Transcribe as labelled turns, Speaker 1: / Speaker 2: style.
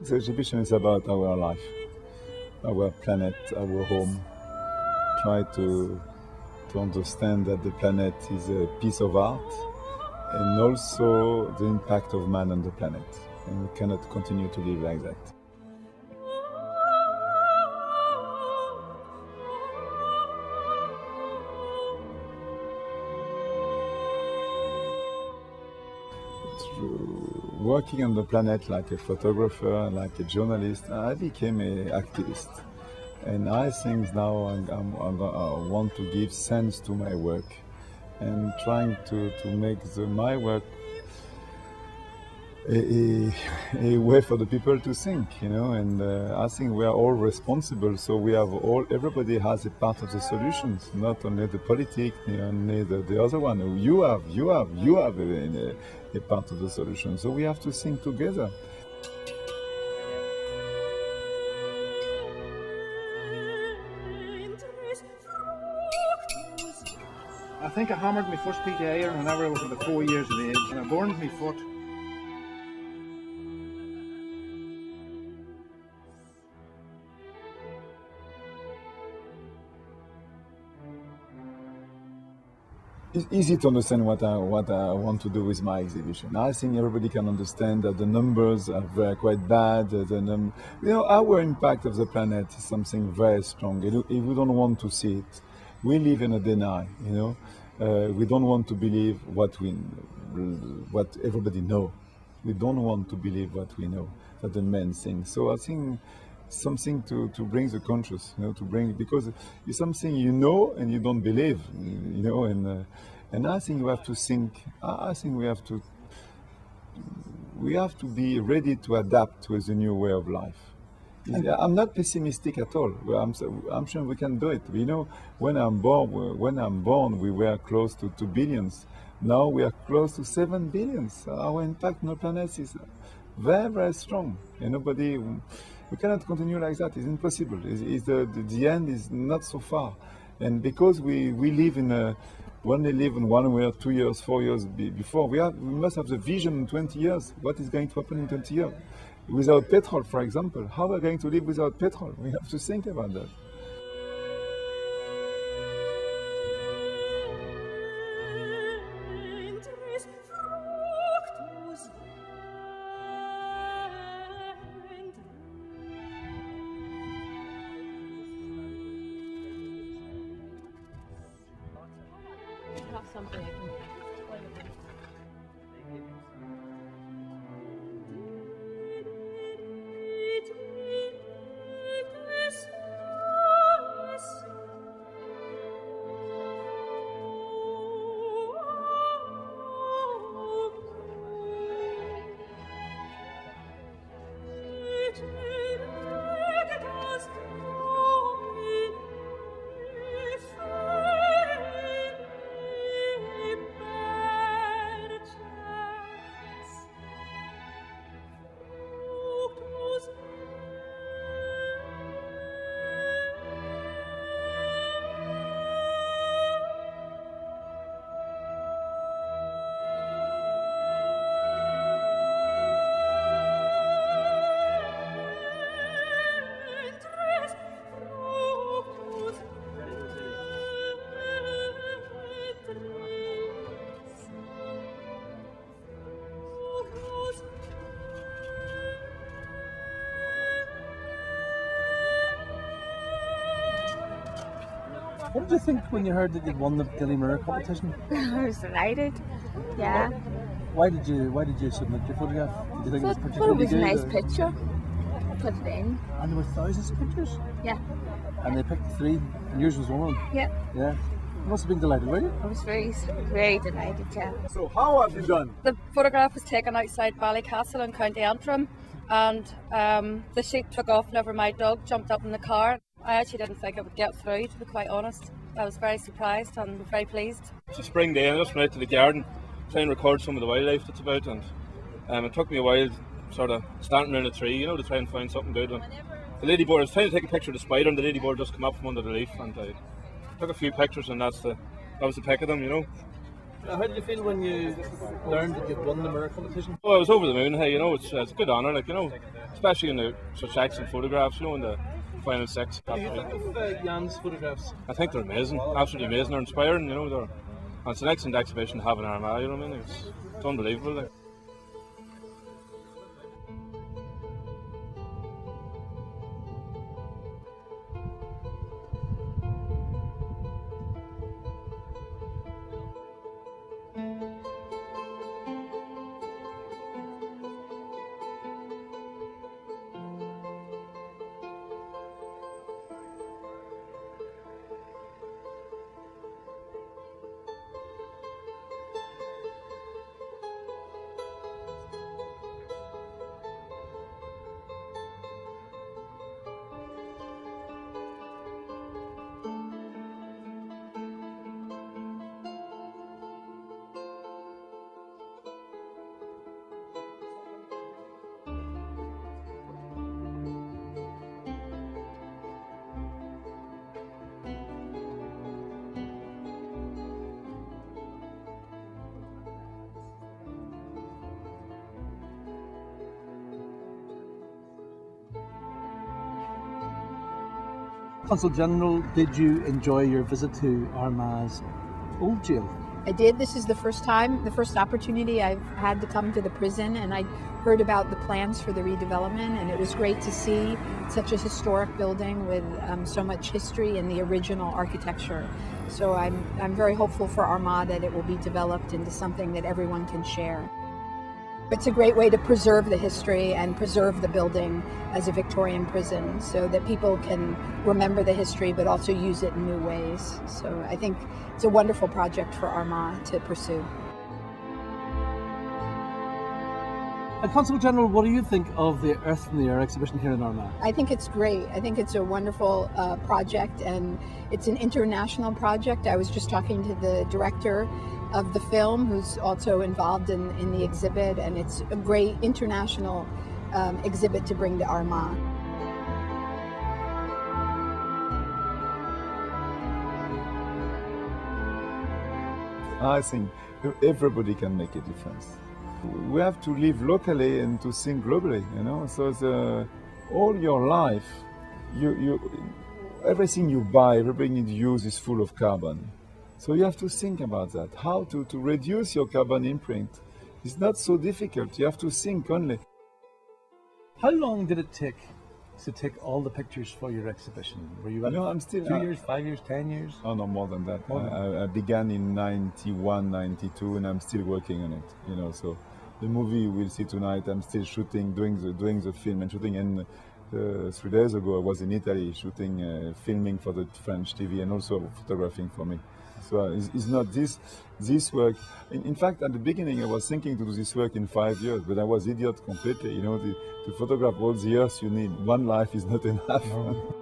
Speaker 1: The exhibition is about our life, our planet, our home. Try to understand that the planet is a piece of art and also the impact of man on the planet. And we cannot continue to live like that. Through working on the planet like a photographer, like a journalist, I became an activist. And I think now I want to give sense to my work and trying to make my work a way for the people to think, you know, and I think we are all responsible, so everybody has a part of the solutions, not only the politics, not only the other one. You have a part of the solution, so we have to think together.
Speaker 2: I think I hammered my first piece of iron whenever I was about 4 years of age, and I burned my foot.
Speaker 1: It's easy to understand what I want to do with my exhibition. I think everybody can understand that the numbers are quite bad. You know, our impact of the planet is something very strong. If we don't want to see it, we live in a deny. You know, we don't want to believe what everybody knows. We don't want to believe what we know, that the men think. So I think something to bring the conscious, you know, because it's something you know and you don't believe, you know, and I think you have to think. I think we have to be ready to adapt with a new way of life. I'm not pessimistic at all. I'm sure we can do it. You know, when I'm born, we were close to 2 billions. Now we are close to 7 billions. Our impact on the planet is very, very strong, and we cannot continue like that. It's impossible. The end is not so far. And because we live only live in 1 year, 2 years, 4 years before, we must have the vision in 20 years. What is going to happen in 20 years? Without petrol, for example, how are we going to live without petrol? We have to think about that.
Speaker 3: Something I can
Speaker 4: What did you think when you heard that you'd won the Daily Mirror competition?
Speaker 5: I was delighted. Yeah.
Speaker 4: Why did you submit your photograph? Did you think it was
Speaker 5: I thought it
Speaker 4: particularly
Speaker 5: was a
Speaker 4: good?
Speaker 5: nice
Speaker 4: or-
Speaker 5: picture. Put it in.
Speaker 4: And there were thousands of pictures.
Speaker 5: Yeah.
Speaker 4: And they picked 3, and yours was one of them.
Speaker 5: Yeah.
Speaker 4: Yeah. You must have been delighted, were you?
Speaker 5: I was very delighted. Yeah.
Speaker 1: So how have you done?
Speaker 6: The photograph was taken outside Ballycastle in County Antrim, and the sheet took off whenever my dog jumped up in the car. I actually didn't think it would get through, to be quite honest. I was very surprised and very pleased.
Speaker 7: It's a spring day and I just went out to the garden, trying to record some of the wildlife that's about, and it took me a while sort of standing around a tree, you know, to try and find something good. And the ladybird, I was trying to take a picture of the spider and the ladybird just come up from under the leaf, and I took a few pictures, and that was the pick of them, you know.
Speaker 4: How did you feel when you learned that you'd won the Mirror competition?
Speaker 7: Oh, I was over the moon. Hey, you know, it's a good honour. Like, you know, especially in the such excellent photographs, you know, in the final six.
Speaker 4: What do you think of Yann's photographs?
Speaker 7: I think they're amazing, absolutely amazing. They're inspiring, you know. And it's an excellent exhibition to have in Armagh, you know what I mean? It's unbelievable. Like.
Speaker 4: Consul General, did you enjoy your visit to Armagh's old jail?
Speaker 3: I did. This is the first time, the first opportunity I've had to come to the prison, and I heard about the plans for the redevelopment, and it was great to see such a historic building with so much history and the original architecture. So I'm very hopeful for Armagh that it will be developed into something that everyone can share. It's a great way to preserve the history and preserve the building as a Victorian prison so that people can remember the history but also use it in new ways. So I think it's a wonderful project for Armagh to pursue.
Speaker 4: And Consul General, what do you think of the Earth in the Air exhibition here in Armagh?
Speaker 3: I think it's great. I think it's a wonderful project, and it's an international project. I was just talking to the director of the film, who's also involved in the exhibit, and it's a great international exhibit to bring to Armagh.
Speaker 1: I think everybody can make a difference. We have to live locally and to think globally, you know. So all your life, everything you buy, everything you use is full of carbon. So you have to think about that, how to reduce your carbon imprint. It's not so difficult, you have to think only.
Speaker 4: How long did it take to take all the pictures for your exhibition? Were you
Speaker 1: I'm still
Speaker 4: 2 years, 5 years, 10 years?
Speaker 1: Oh no, more than that. I began in 91, 92, and I'm still working on it, you know. So the movie you will see tonight, I'm still shooting, doing the film and shooting. And 3 days ago I was in Italy shooting, filming for the French TV and also photographing for me. So it's not this work. In fact, at the beginning I was thinking to do this work in 5 years, but I was idiot completely. You know, to photograph all the earth you need. One life is not enough. No.